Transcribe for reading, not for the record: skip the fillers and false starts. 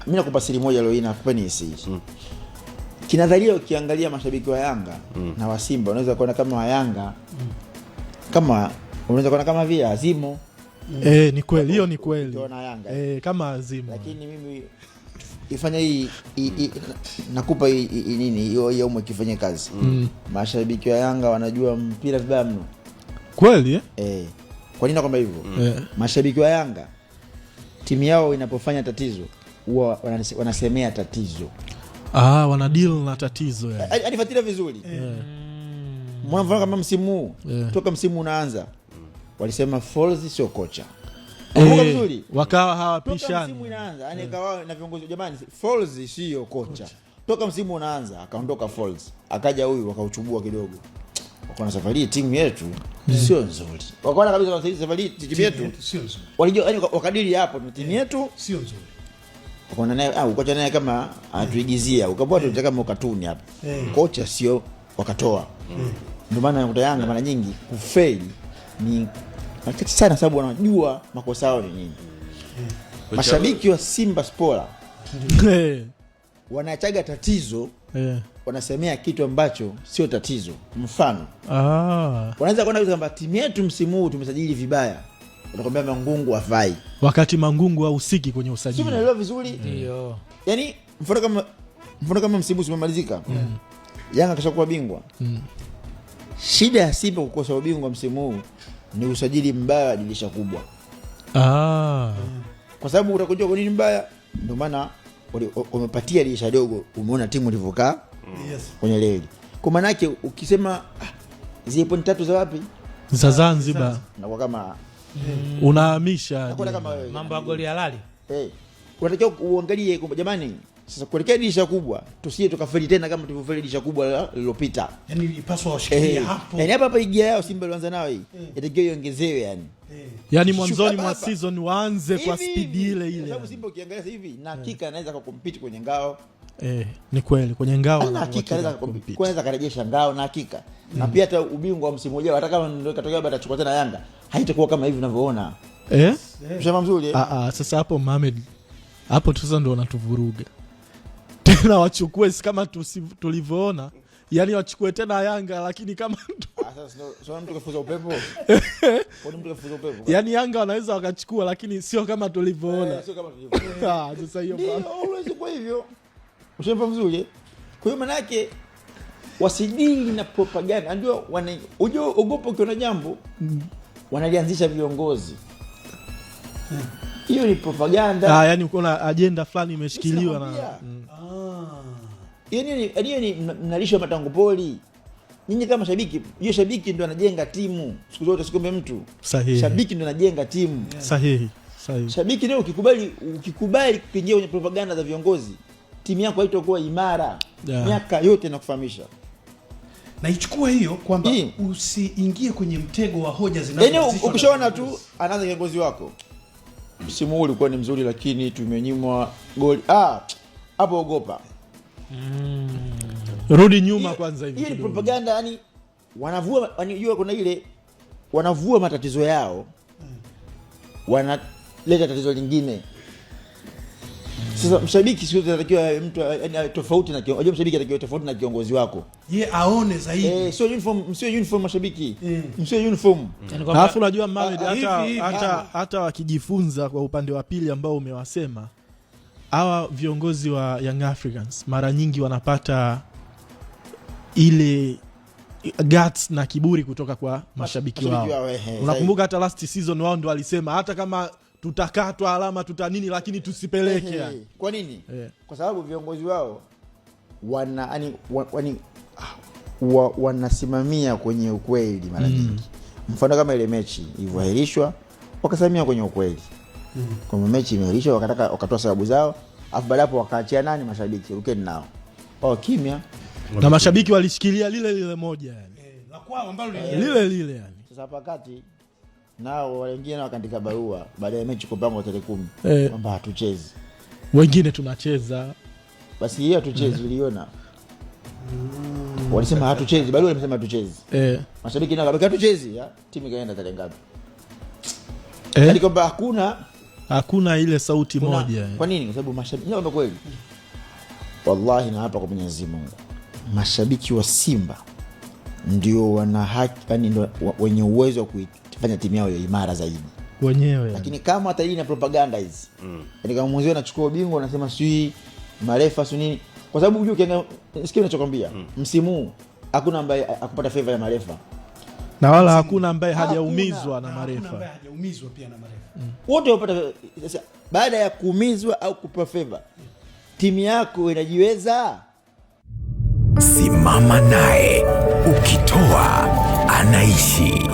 mimi nakupa siri moja leo nakupa ni hisi. Kinadharia ukiangalia mashabiki wa Yanga na wa Simba unaweza kuona kama wa Yanga kama unaweza kuona kama vile Azimo. Ni kweli, hiyo ni kweli. Kama Azimo. Lakini mimi ifanya hii nakupa nini hiyo umo kifanye kazi. Mashabiki wa Yanga wanajua mpira vibaya mno. Kweli Kwa nini nakwambia hivyo? Mashabiki wa Yanga timu yao inapofanya tatizo huwa wanasemea tatizo. Wana deal na tatizo yani. Anifuatilia vizuri. Mwana kama msimu toka msimu unaanza walisema Folz sio kocha. Kumbuka vizuri. Wakawa hawapishani. Toka msimu unaanza, yani kawa na viongozi jamani Folz sio kocha. Toka msimu unaanza akaondoka Folz. Akaja huyu wakauchubua kidogo. Wakaona safari timu yetu sio nzuri. Wakaona kabisa safari timu yetu sio nzuri. Walijua yani wakadili hapo timu yetu sio nzuri. Wakaona naye ukocha naye kama atuigizia ukabwa tunataka kama ukatuni hapa. Kocha sio wakatoa. Ndio maana unakuta Yanga mara nyingi kufail ni nataka sana sababu wanajua makosa yao ni nini. Mashabiki wa Simba Sport wanachaga tatizo wanasemea kitu ambacho sio tatizo. Mfano wanaweza kuona kwamba timu yetu msimu huu tumesajili vibaya, utakwambia Mangungu afai wakati Mangungu hahusiki kwenye usajili. Sio unaelewa vizuri? Ndio. Yaani mfano kama msimu umemalizika Yanga kashakuwa bingwa. Shida ya Simba kukosa ubingwa msimu huu ni usajili mbaya dirisha kubwa. Kwa sababu utakujua kwa nini mbaya? Ndio maana umepatia dirisha dogo, umeona timu ilivyokaa kwenye leli. Kwa maana yake ukisema zile point 3 za wapi? Za Zanzibar. Na kwa kama unahamisha mambo ya goli halali. Unatakiwa uangalie kwamba jamani sasa kuelekea dirisha kubwa tusije tukafeli tena kama tulivyofeli dirisha kubwa lililopita. Yaani ipaswa washikilie hapo. Yaani hapa igia yao Simba ilianza nao hii. Itakiwa iongezewe yani. Yaani mwanzoni mwa season waanze kwa speed ile ile. Kwa sababu Simba ukiangalia hivi na hakika anaweza kukompete kwenye ngao. Ni kweli kwenye ngao na hakika anaweza kukompete. Kwanza karejesha ngao na hakika. Na pia hata ubingwa wa msimu ujao hata kama ndio katokea baada ya tena Yanga haitakuwa kama hivi unavyoona. Mshama mzuri sasa hapo Mohamed hapo sasa ndio wanatuvuruga. Tena wachukue kama tulivyoona. Yaani wachukue tena Yanga lakini kama sio mtu kafuza upepo. Kwa mtu kafuza upepo. Yaani Yanga wanaweza wakachukua lakini sio kama tulivyoona. Sio kama tulivyoona. Sasa hiyo always kwa hivyo. Ushafahamu vizuri? Kwa hiyo maana yake wasidili na propaganda. Ndio ogopa ukiona jambo wanalianzisha viongozi. Hiyo ni propaganda. Yaani uko na agenda fulani imeshikiliwa na Yaani ni mnalisha matango poli. Nyinyi kama shabiki, hiyo shabiki ndio anajenga timu. Siku zote sikombe mtu. Sahihi. Shabiki ndio anajenga timu. Sahihi. Shabiki leo ukikubali kuingia kwenye propaganda za viongozi, timu yako haitakuwa imara. Miaka yote nakufahamisha. Na ichukua hiyo kwamba usiingie kwenye mtego wa hoja zinazoanzishwa. Yaani ukishaona tu anaanza kiongozi wako. Msimu huu ulikuwa ni mzuri lakini tumenyimwa goli. Hapo ogopa. Rudi nyuma kwanza hivi. Hii ni propaganda yani wanavua wanajua kuna ile wanavua matatizo yao. Wanaleta tatizo lingine. Sasa mshabiki sio anatakiwa mtu tofauti na kiongozi. Unajua mshabiki anatakiwa tofauti na kiongozi wako. Aone zaidi. Sio uniform mashabiki. Sio uniform. Alafu unajua Mohamed hata wakijifunza kwa upande wa pili ambao umewasema hawa viongozi wa Young Africans mara nyingi wanapata ile guts na kiburi kutoka kwa mashabiki wao. Unakumbuka hata last season wao ndio walisema hata kama tutakatwa alama tutanini lakini tusipeleke yani. Kwa nini? Kwa sababu viongozi wao wanasimamia kwenye ukweli mara nyingi. Mfano kama ile mechi ilivyoahirishwa wakasimamia kwenye ukweli. Kwa mechi imeahirishwa wakatoa sababu zao, afu baada hapo wakaachia nani mashabiki rukeni nao. Kimya. Na mashabiki walishikilia lile moja yani. La kwao ambalo lile yani. Sasa pakati nao wengine wakaandika barua baada ya mechi kupangwa tarehe 10 kwamba hatuchezi. Wengine tunacheza. Basi hiyo hatuchezi uliona. Walisema hatuchezi, barua ilisema hatuchezi. Mashabiki nao wakabaki hatuchezi, timu ikaenda tarehe ngapi? Yaani kwamba hakuna Hakuna ile sauti moja. Kwa nini? Kwa sababu mashabiki ndio kweli. Wallahi na hapa kwa Mwenyezi Mungu. Mashabiki wa Simba ndio wana haki, yani ndio wenye uwezo wa kuifanya timu yao imara zaidi wenyewe. Lakini kama hata hii na propaganda hizi. Yaani kama mwanzo anachukua ubingwa anasema sui marefa su nini. Kwa sababu unajua ukienda sikia ninachokwambia. Msimu hakuna ambaye akupata favor ya marefa. Na wala hakuna ambaye hajaumizwa na marefa. Hakuna ambaye hajaumizwa pia na marefa. Wote wapata sasa baada ya kuumizwa au kupewa favor. Timu yako inajiweza. Simama naye, ukitoa anaishi.